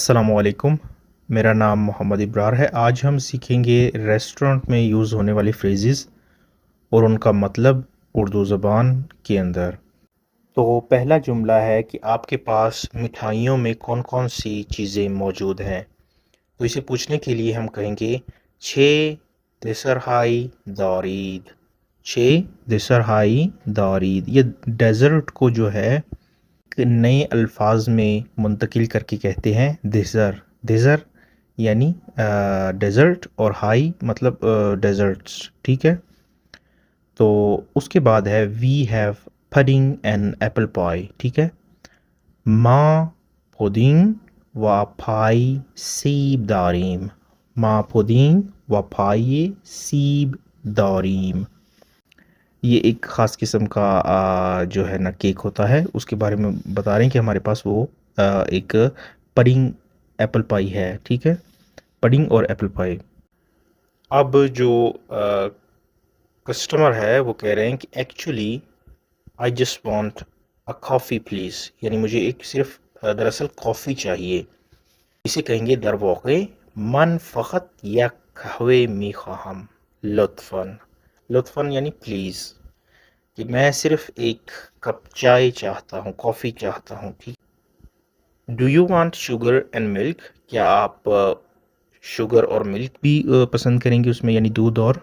अस्सलाम वालेकुम। मेरा नाम मोहम्मद इब्रार है। आज हम सीखेंगे रेस्टोरेंट में यूज़ होने वाली फ्रेजेस और उनका मतलब उर्दू ज़बान के अंदर। तो पहला जुमला है कि आपके पास मिठाइयों में कौन कौन सी चीज़ें मौजूद हैं। तो इसे पूछने के लिए हम कहेंगे छे दसरहाई दारीद। छे दसरहाई दारीद। ये डेज़र्ट को जो है नए अल्फाज में मुंतकिल करके कहते हैं देज़र। देज़र यानी डेज़र्ट और हाई मतलब डेज़र्ट्स, ठीक है। तो उसके बाद है we have pudding and apple pie, ठीक है। माँ पुडिंग व पाई सीब दारीम। माँ पुडिंग व पाई सीब दारीम। ये एक ख़ास किस्म का जो है ना केक होता है, उसके बारे में बता रहे हैं कि हमारे पास वो एक पडिंग एप्पल पाई है, ठीक है। पडिंग और एप्पल पाई। अब जो कस्टमर है वो कह रहे हैं कि actually I just want a coffee please, यानी मुझे एक सिर्फ दरअसल कॉफ़ी चाहिए। इसे कहेंगे दर वाक़े मन फ़क़त या कहवे मी ख़वाहम लुत्फ़न। लुत्फ़न यानी प्लीज़, कि मैं सिर्फ एक कप चाय चाहता हूँ, कॉफ़ी चाहता हूँ, ठीक। Do you want sugar and milk? क्या आप शुगर और मिल्क भी पसंद करेंगे उसमें, यानी दूध और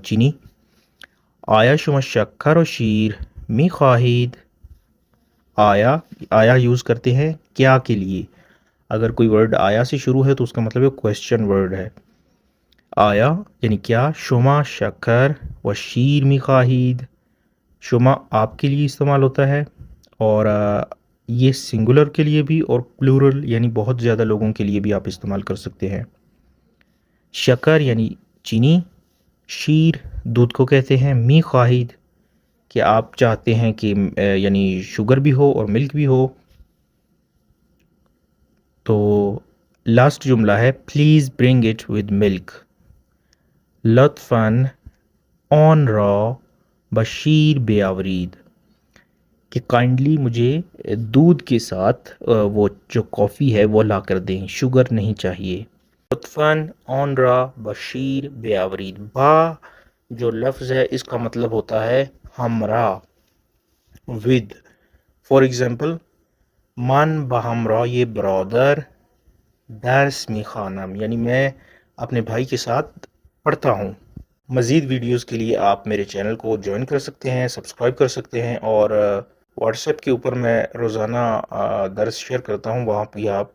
चीनी। आया शुमा शक्कर और शीर मी ख्वाहिद। आया, आया यूज़ करते हैं क्या के लिए। अगर कोई वर्ड आया से शुरू है तो उसका मतलब है क्वेश्चन वर्ड है। आया यानी क्या, शुमा शक्कर व शीर मी ख्वाहिद। शुमा आपके लिए इस्तेमाल होता है और ये सिंगुलर के लिए भी और प्लूरल यानी बहुत ज़्यादा लोगों के लिए भी आप इस्तेमाल कर सकते हैं। शक्कर यानी चीनी, शीर दूध को कहते हैं, मी ख्वाहिद कि आप चाहते हैं कि यानी शुगर भी हो और मिल्क भी हो। तो लास्ट जुमला है please bring it with milk. लत्फ़न ऑन रॉ बशीर बेआवरीद, कि काइंडली मुझे दूध के साथ वो जो कॉफ़ी है वो ला कर दें, शुगर नहीं चाहिए। लुत्फ़न ऑन रा बशीर बेआवरीद। बा जो लफ्ज़ है इसका मतलब होता है हमरा, विद। फॉर एग्ज़ाम्पल मन बहमरा ये ब्रदर दर्स में खानम, यानी मैं अपने भाई के साथ पढ़ता हूँ। मज़ीद वीडियोस के लिए आप मेरे चैनल को ज्वाइन कर सकते हैं, सब्सक्राइब कर सकते हैं और व्हाट्सएप के ऊपर मैं रोज़ाना दर्स शेयर करता हूँ, वहाँ भी आप